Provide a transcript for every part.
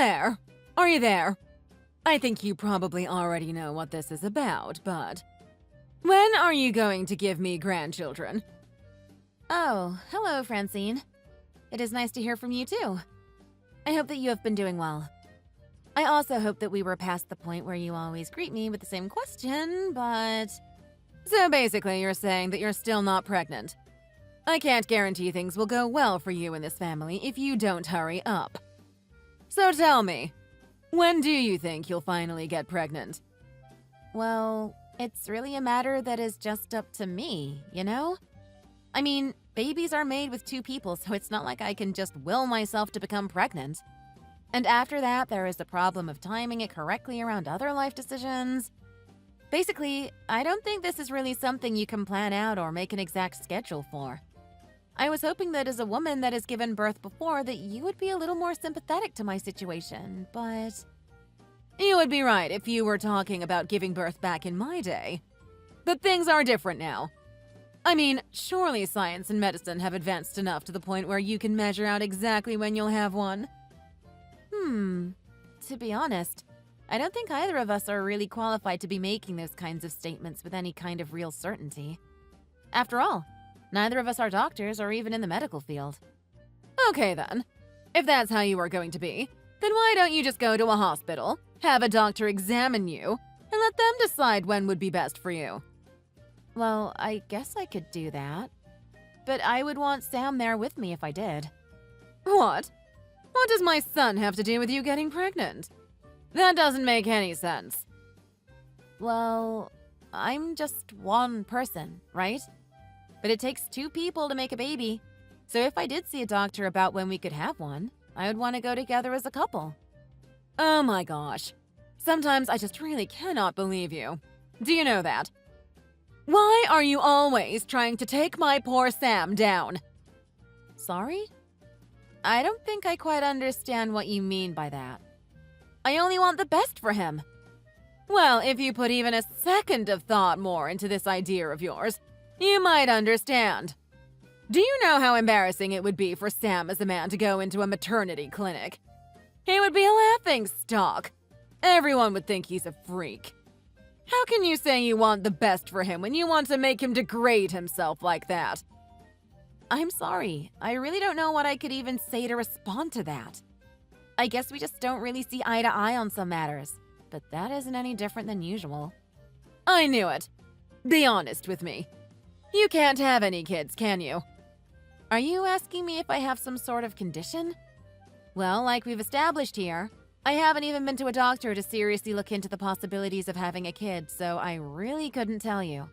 Claire, are you there? I think you probably already know what this is about, but when are you going to give me grandchildren? Oh, hello, Francine. It is nice to hear from you, too. I hope that you have been doing well. I also hope that we were past the point where you always greet me with the same question, but... So basically, you're saying that you're still not pregnant. I can't guarantee things will go well for you in this family if you don't hurry up. So tell me, when do you think you'll finally get pregnant? Well, it's really a matter that is just up to me, you know? I mean, babies are made with two people, so it's not like I can just will myself to become pregnant. And after that, there is the problem of timing it correctly around other life decisions. Basically, I don't think this is really something you can plan out or make an exact schedule for. I was hoping that as a woman that has given birth before that you would be a little more sympathetic to my situation, but... You would be right if you were talking about giving birth back in my day. But things are different now. I mean, surely science and medicine have advanced enough to the point where you can measure out exactly when you'll have one. To be honest, I don't think either of us are really qualified to be making those kinds of statements with any kind of real certainty. After all, neither of us are doctors or even in the medical field. Okay then. If that's how you are going to be, then why don't you just go to a hospital, have a doctor examine you, and let them decide when would be best for you? Well, I guess I could do that. But I would want Sam there with me if I did. What? What does my son have to do with you getting pregnant? That doesn't make any sense. Well, I'm just one person, right? But it takes two people to make a baby. So if I did see a doctor about when we could have one, I would want to go together as a couple. Oh my gosh. Sometimes I just really cannot believe you. Do you know that? Why are you always trying to take my poor Sam down? Sorry? I don't think I quite understand what you mean by that. I only want the best for him. Well, if you put even a second of thought more into this idea of yours, you might understand. Do you know how embarrassing it would be for Sam as a man to go into a maternity clinic? He would be a laughingstock. Everyone would think he's a freak. How can you say you want the best for him when you want to make him degrade himself like that? I'm sorry. I really don't know what I could even say to respond to that. I guess we just don't really see eye to eye on some matters, but that isn't any different than usual. I knew it. Be honest with me. You can't have any kids, can you? Are you asking me if I have some sort of condition? Well, like we've established here, I haven't even been to a doctor to seriously look into the possibilities of having a kid, so I really couldn't tell you.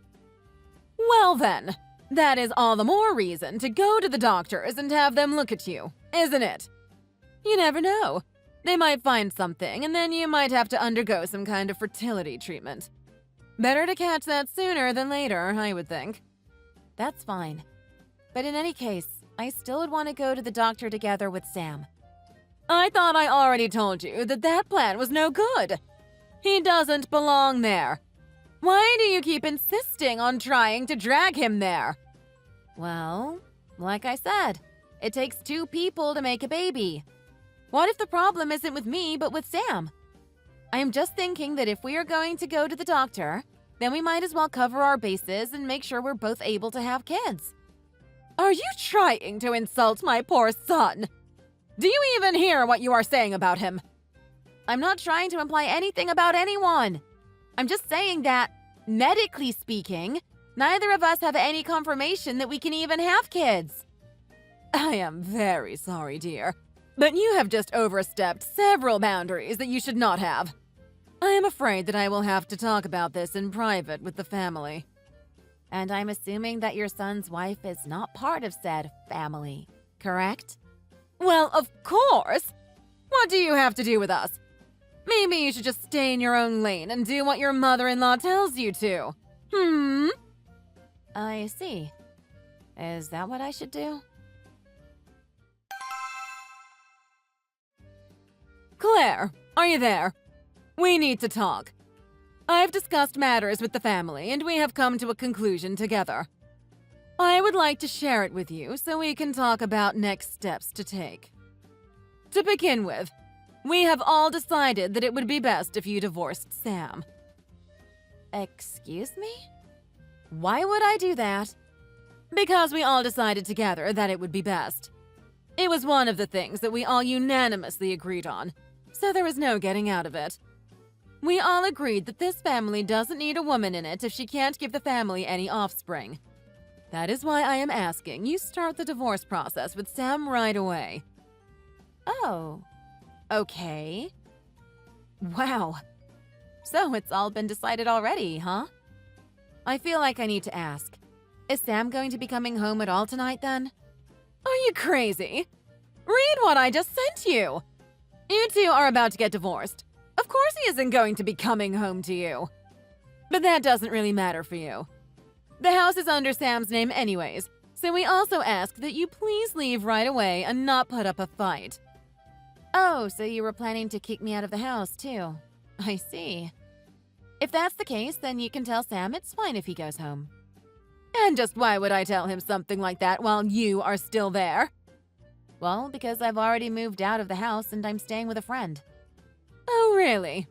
Well then, that is all the more reason to go to the doctors and have them look at you, isn't it? You never know. They might find something, and then you might have to undergo some kind of fertility treatment. Better to catch that sooner than later, I would think. That's fine. But in any case, I still would want to go to the doctor together with Sam. I thought I already told you that that plan was no good. He doesn't belong there. Why do you keep insisting on trying to drag him there? Well, like I said, it takes two people to make a baby. What if the problem isn't with me, but with Sam? I am just thinking that if we are going to go to the doctor, then we might as well cover our bases and make sure we're both able to have kids. Are you trying to insult my poor son? Do you even hear what you are saying about him? I'm not trying to imply anything about anyone. I'm just saying that, medically speaking, neither of us have any confirmation that we can even have kids. I am very sorry, dear, but you have just overstepped several boundaries that you should not have. I am afraid that I will have to talk about this in private with the family. And I'm assuming that your son's wife is not part of said family, correct? Well, of course! What do you have to do with us? Maybe you should just stay in your own lane and do what your mother-in-law tells you to. I see. Is that what I should do? Claire, are you there? We need to talk. I've discussed matters with the family, and we have come to a conclusion together. I would like to share it with you so we can talk about next steps to take. To begin with, We have all decided that it would be best if you divorced Sam. Excuse me? Why would I do that? Because we all decided together that it would be best. It was one of the things that we all unanimously agreed on, so there was no getting out of it. We all agreed that this family doesn't need a woman in it if she can't give the family any offspring. That is why I am asking you start the divorce process with Sam right away. Oh, okay. Wow. So it's all been decided already, huh? I feel like I need to ask. Is Sam going to be coming home at all tonight then? Are you crazy? Read what I just sent you. You two are about to get divorced. Of course he isn't going to be coming home to you. But that doesn't really matter for you. The house is under Sam's name anyways, so we also ask that you please leave right away and not put up a fight. Oh, so you were planning to kick me out of the house too. I see. If that's the case, then you can tell Sam it's fine if he goes home. And just why would I tell him something like that while you are still there? Well, because I've already moved out of the house and I'm staying with a friend. Oh, really?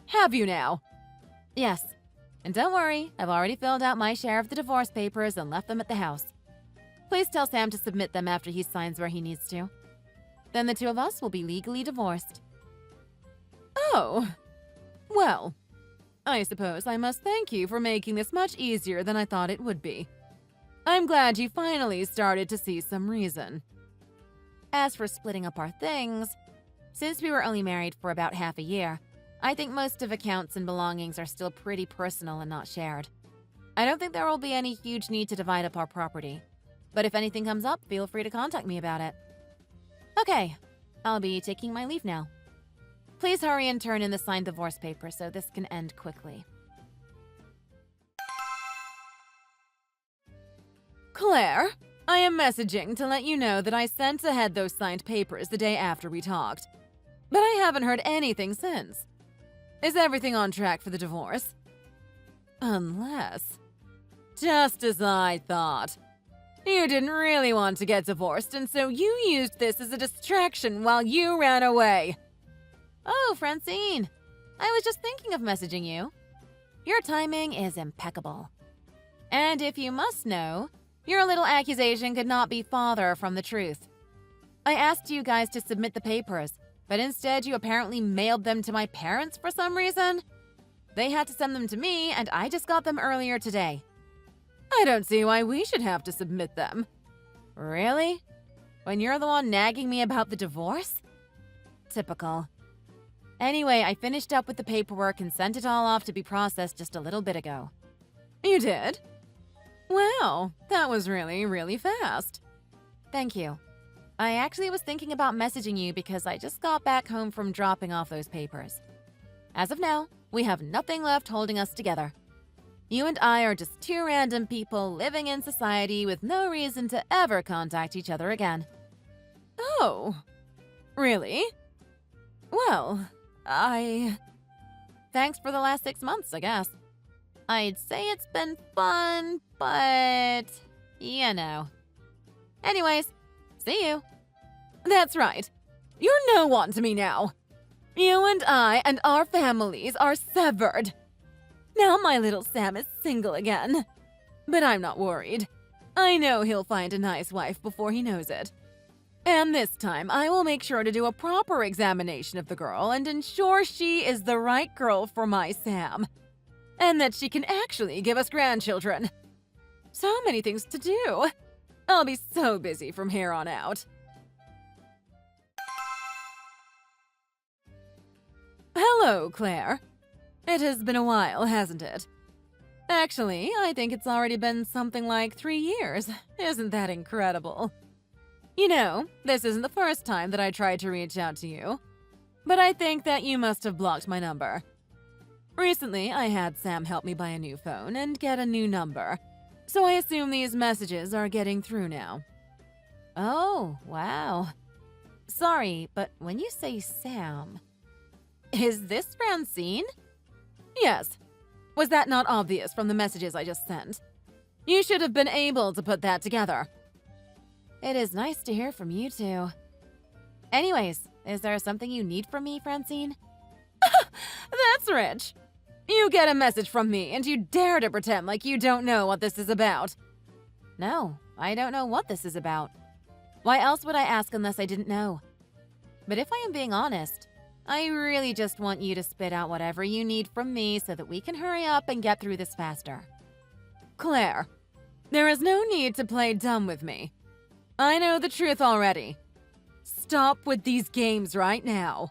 Have you now? Yes. And don't worry, I've already filled out my share of the divorce papers and left them at the house. Please tell Sam to submit them after he signs where he needs to. Then the two of us will be legally divorced. Oh. Well, I suppose I must thank you for making this much easier than I thought it would be. I'm glad you finally started to see some reason. As for splitting up our things, since we were only married for about half a year, I think most of accounts and belongings are still pretty personal and not shared. I don't think there will be any huge need to divide up our property. But if anything comes up, feel free to contact me about it. Okay, I'll be taking my leave now. Please hurry and turn in the signed divorce papers so this can end quickly. Claire, I am messaging to let you know that I sent ahead those signed papers the day after we talked. But I haven't heard anything since. Is everything on track for the divorce? Unless... Just as I thought. You didn't really want to get divorced, and so you used this as a distraction while you ran away. Oh, Francine. I was just thinking of messaging you. Your timing is impeccable. And if you must know, your little accusation could not be farther from the truth. I asked you guys to submit the papers, but instead you apparently mailed them to my parents for some reason. They had to send them to me, and I just got them earlier today. I don't see why we should have to submit them. Really? When you're the one nagging me about the divorce? Typical. Anyway, I finished up with the paperwork and sent it all off to be processed just a little bit ago. You did? Wow, that was really, really fast. Thank you. I actually was thinking about messaging you because I just got back home from dropping off those papers. As of now, we have nothing left holding us together. You and I are just two random people living in society with no reason to ever contact each other again. Oh, really? Well, Thanks for the last 6 months, I guess. I'd say it's been fun, but... you know. Anyways, see you. That's right. You're no one to me now. You and I and our families are severed. Now my little Sam is single again. But I'm not worried. I know he'll find a nice wife before he knows it. And this time, I will make sure to do a proper examination of the girl and ensure she is the right girl for my Sam. And that she can actually give us grandchildren. So many things to do. I'll be so busy from here on out. Hello, Claire. It has been a while, hasn't it? Actually, I think it's already been something like 3 years. Isn't that incredible? You know, this isn't the first time that I tried to reach out to you. But I think that you must have blocked my number. Recently, I had Sam help me buy a new phone and get a new number. So I assume these messages are getting through now. Oh, wow. Sorry, but when you say Sam... is this Francine? Yes. Was that not obvious from the messages I just sent? You should have been able to put that together. It is nice to hear from you two. Anyways, Is there something you need from me, Francine? That's rich. You get a message from me and you dare to pretend like you don't know what this is about. No, I don't know what this is about. Why else would I ask unless I didn't know? But if I am being honest, I really just want you to spit out whatever you need from me so that we can hurry up and get through this faster. Claire, there is no need to play dumb with me. I know the truth already. Stop with these games right now.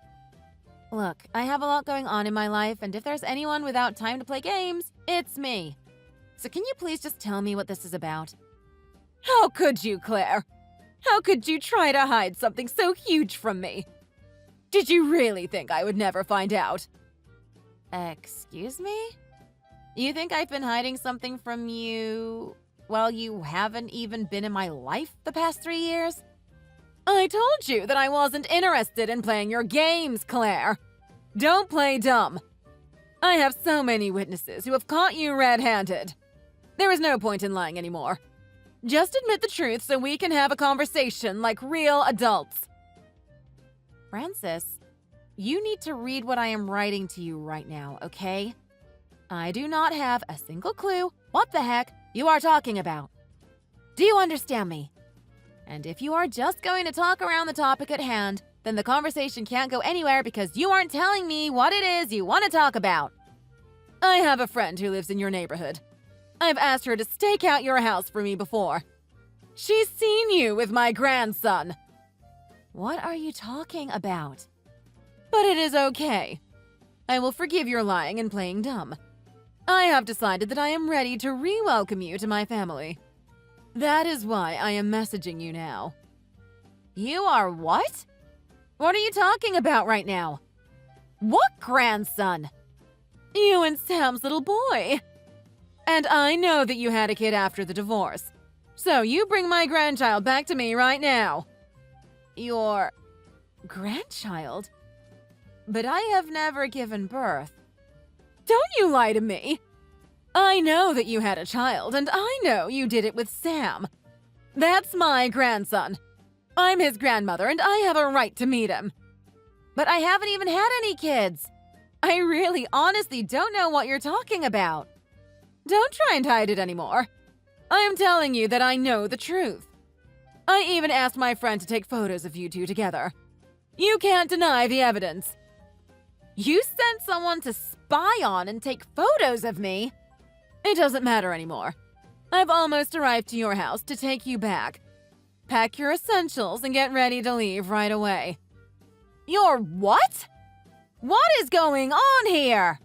Look, I have a lot going on in my life, and if there's anyone without time to play games, it's me. So can you please just tell me what this is about? How could you, Claire? How could you try to hide something so huge from me? Did you really think I would never find out? Excuse me? You think I've been hiding something from you while you haven't even been in my life the past 3 years? I told you that I wasn't interested in playing your games, Claire. Don't play dumb. I have so many witnesses who have caught you red-handed. There is no point in lying anymore. Just admit the truth so we can have a conversation like real adults. Francis, you need to read what I am writing to you right now, okay? I do not have a single clue what the heck you are talking about. Do you understand me? And if you are just going to talk around the topic at hand, then the conversation can't go anywhere because you aren't telling me what it is you want to talk about. I have a friend who lives in your neighborhood. I've asked her to stake out your house for me before. She's seen you with my grandson. What are you talking about? But it is okay. I will forgive your lying and playing dumb. I have decided that I am ready to re-welcome you to my family. That is why I am messaging you now. You are what? What are you talking about right now? What grandson? You and Sam's little boy. And I know that you had a kid after the divorce. So you bring my grandchild back to me right now. Your grandchild? But I have never given birth. Don't you lie to me. I know that you had a child, and I know you did it with Sam. That's my grandson. I'm his grandmother, and I have a right to meet him. But I haven't even had any kids. I really honestly don't know what you're talking about. Don't try and hide it anymore. I am telling you that I know the truth. I even asked my friend to take photos of you two together. You can't deny the evidence. You sent someone to spy on and take photos of me? It doesn't matter anymore. I've almost arrived to your house to take you back. Pack your essentials and get ready to leave right away. Your what? What is going on here?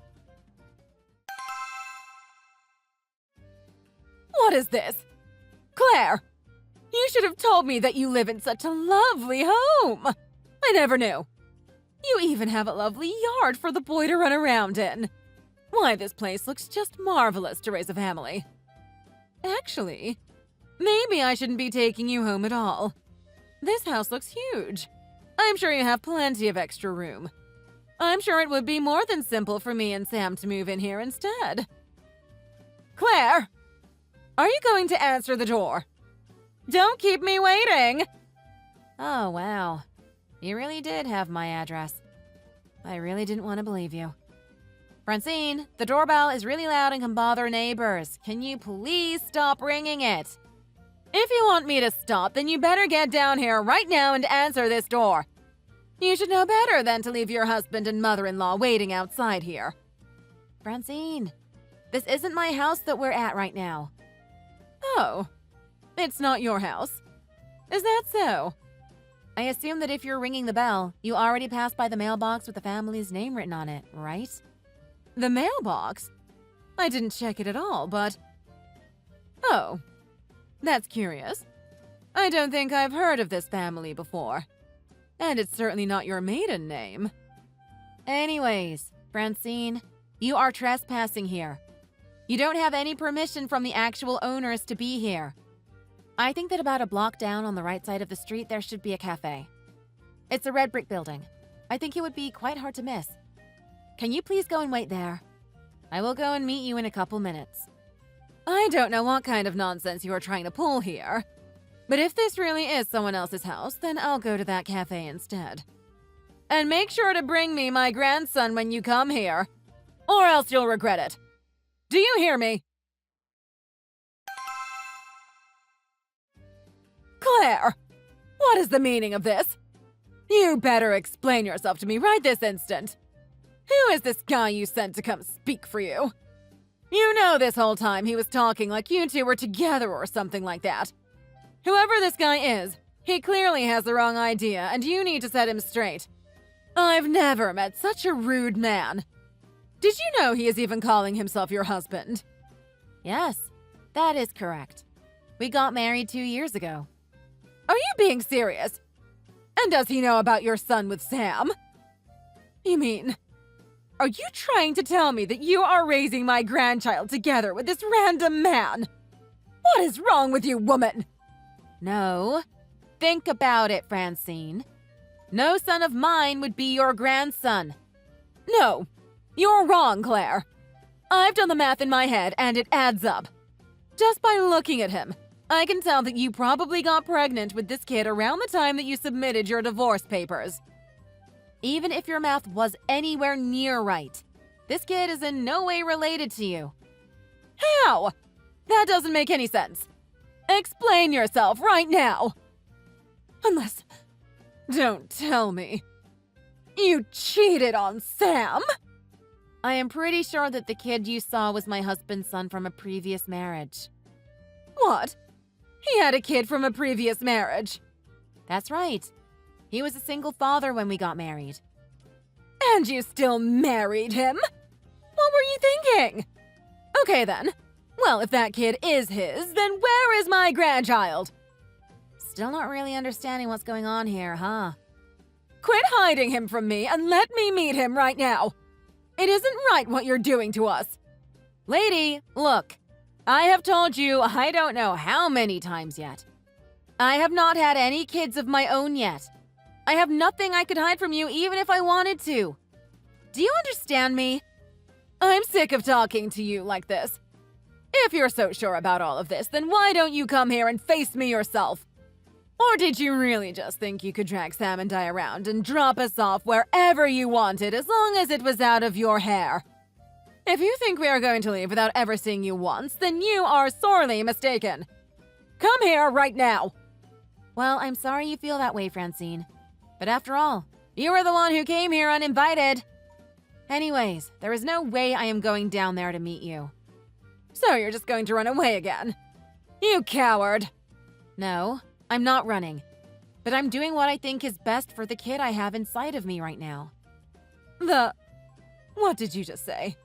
What is this? Claire, you should have told me that you live in such a lovely home. I never knew. You even have a lovely yard for the boy to run around in. Why, this place looks just marvelous to raise a family. Actually, maybe I shouldn't be taking you home at all. This house looks huge. I'm sure you have plenty of extra room. I'm sure it would be more than simple for me and Sam to move in here instead. Claire, are you going to answer the door? Don't keep me waiting! Oh, wow. You really did have my address. I really didn't want to believe you. Francine, the doorbell is really loud and can bother neighbors. Can you please stop ringing it? If you want me to stop, then you better get down here right now and answer this door. You should know better than to leave your husband and mother-in-law waiting outside here. Francine, this isn't my house that we're at right now. Oh, it's not your house. Is that so? I assume that if you're ringing the bell, you already passed by the mailbox with the family's name written on it, right? The mailbox? I didn't check it at all, but... Oh, that's curious. I don't think I've heard of this family before. And it's certainly not your maiden name. Anyways, Francine, you are trespassing here. You don't have any permission from the actual owners to be here. I think that about a block down on the right side of the street there should be a cafe. It's a red brick building. I think it would be quite hard to miss. Can you please go and wait there? I will go and meet you in a couple minutes. I don't know what kind of nonsense you are trying to pull here. But if this really is someone else's house, then I'll go to that cafe instead. And make sure to bring me my grandson when you come here, or else you'll regret it. Do you hear me? Claire, what is the meaning of this? You better explain yourself to me right this instant. Who is this guy you sent to come speak for you? You know this whole time he was talking like you two were together or something like that. Whoever this guy is, he clearly has the wrong idea, and you need to set him straight. I've never met such a rude man. Did you know he is even calling himself your husband? Yes, that is correct. We got married 2 years ago. Are you being serious? And does he know about your son with Sam? You mean, are you trying to tell me that you are raising my grandchild together with this random man? What is wrong with you, woman? No. Think about it, Francine. No son of mine would be your grandson. No, you're wrong, Claire. I've done the math in my head, and it adds up. Just by looking at him, I can tell that you probably got pregnant with this kid around the time that you submitted your divorce papers. Even if your math was anywhere near right, this kid is in no way related to you. How? That doesn't make any sense. Explain yourself right now. Unless... Don't tell me. You cheated on Sam? I am pretty sure that the kid you saw was my husband's son from a previous marriage. What? He had a kid from a previous marriage? That's right. He was a single father when we got married. And you still married him? What were you thinking? Okay then. Well, if that kid is his, then where is my grandchild? Still not really understanding what's going on here, huh? Quit hiding him from me and let me meet him right now. It isn't right what you're doing to us. Lady, look. I have told you I don't know how many times yet. I have not had any kids of my own yet. I have nothing I could hide from you even if I wanted to. Do you understand me? I'm sick of talking to you like this. If you're so sure about all of this, then why don't you come here and face me yourself? Or did you really just think you could drag Sam and I around and drop us off wherever you wanted as long as it was out of your hair? If you think we are going to leave without ever seeing you once, then you are sorely mistaken. Come here right now. Well, I'm sorry you feel that way, Francine. But after all, you were the one who came here uninvited. Anyways, there is no way I am going down there to meet you. So you're just going to run away again? You coward! No, I'm not running. But I'm doing what I think is best for the kid I have inside of me right now. What did you just say?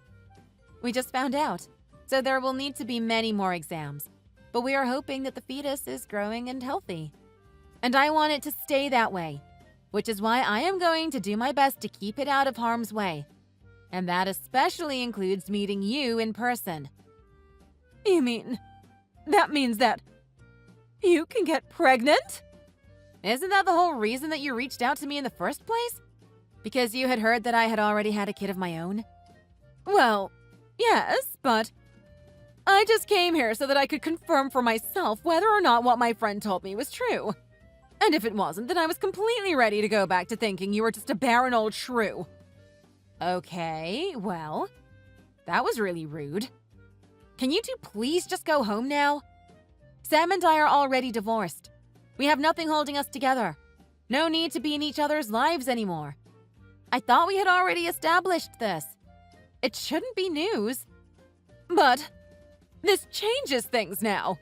We just found out, so there will need to be many more exams. But we are hoping that the fetus is growing and healthy. And I want it to stay that way, which is why I am going to do my best to keep it out of harm's way. And that especially includes meeting you in person. You mean, that means that you can get pregnant? Isn't that the whole reason that you reached out to me in the first place? Because you had heard that I had already had a kid of my own? Well, yes, but I just came here so that I could confirm for myself whether or not what my friend told me was true. And if it wasn't, then I was completely ready to go back to thinking you were just a barren old shrew. Okay, well, that was really rude. Can you two please just go home now? Sam and I are already divorced. We have nothing holding us together. No need to be in each other's lives anymore. I thought we had already established this. It shouldn't be news. But this changes things now.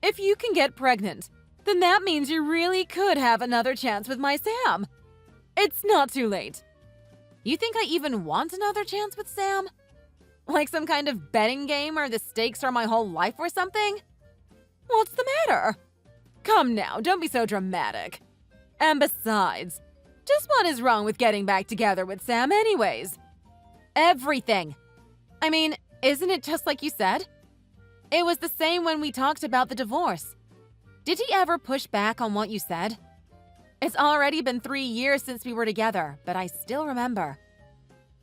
If you can get pregnant, then that means you really could have another chance with my Sam. It's not too late. You think I even want another chance with Sam? Like some kind of betting game where the stakes are my whole life or something? What's the matter? Come now, don't be so dramatic. And besides, just what is wrong with getting back together with Sam anyways? Everything. I mean, isn't it just like you said? It was the same when we talked about the divorce. Did he ever push back on what you said? It's already been 3 years since we were together, but I still remember.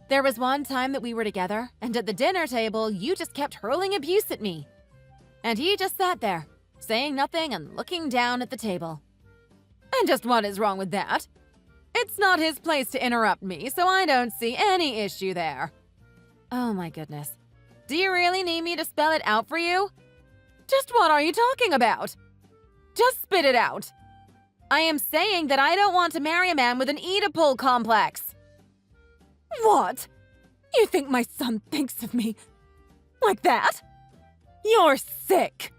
There was one time that we were together, and at the dinner table, you just kept hurling abuse at me. And he just sat there, saying nothing and looking down at the table. And just what is wrong with that? It's not his place to interrupt me, so I don't see any issue there. Oh my goodness. Do you really need me to spell it out for you? Just what are you talking about? Just spit it out. I am saying that I don't want to marry a man with an Oedipal complex. What? You think my son thinks of me like that? You're sick.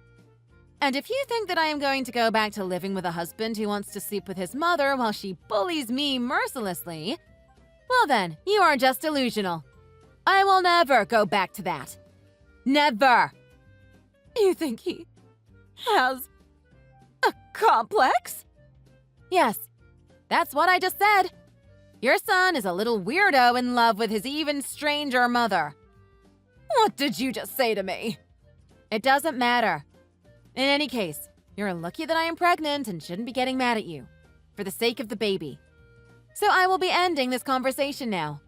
And if you think that I am going to go back to living with a husband who wants to sleep with his mother while she bullies me mercilessly, well then, you are just delusional. I will never go back to that. Never. You think he has a complex? Yes, that's what I just said. Your son is a little weirdo in love with his even stranger mother. What did you just say to me? It doesn't matter. In any case, you're lucky that I am pregnant and shouldn't be getting mad at you, for the sake of the baby. So I will be ending this conversation now.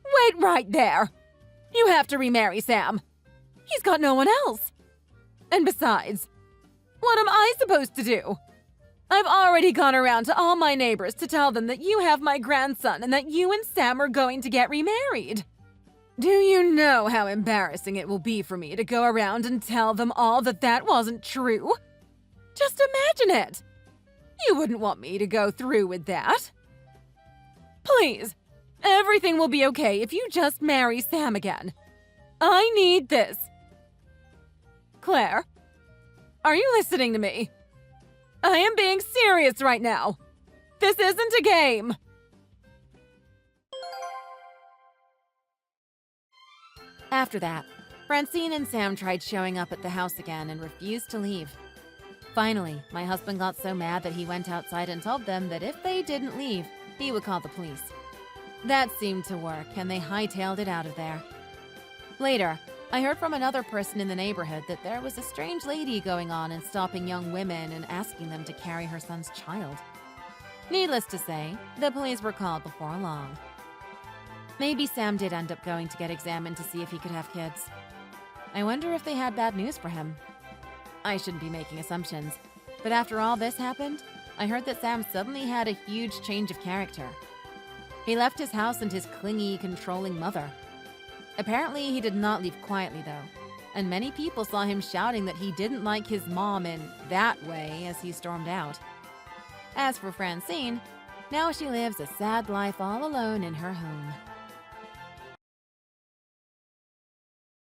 Wait right there. You have to remarry Sam. He's got no one else. And besides, what am I supposed to do? I've already gone around to all my neighbors to tell them that you have my grandson and that you and Sam are going to get remarried. Do you know how embarrassing it will be for me to go around and tell them all that that wasn't true? Just imagine it. You wouldn't want me to go through with that. Please, everything will be okay if you just marry Sam again. I need this. Claire, are you listening to me? I am being serious right now. This isn't a game. After that, Francine and Sam tried showing up at the house again and refused to leave. Finally, my husband got so mad that he went outside and told them that if they didn't leave, he would call the police. That seemed to work, and they hightailed it out of there. Later, I heard from another person in the neighborhood that there was a strange lady going on and stopping young women and asking them to carry her son's child. Needless to say, the police were called before long. Maybe Sam did end up going to get examined to see if he could have kids. I wonder if they had bad news for him. I shouldn't be making assumptions, but after all this happened, I heard that Sam suddenly had a huge change of character. He left his house and his clingy, controlling mother. Apparently, he did not leave quietly, though, and many people saw him shouting that he didn't like his mom in that way as he stormed out. As for Francine, now she lives a sad life all alone in her home.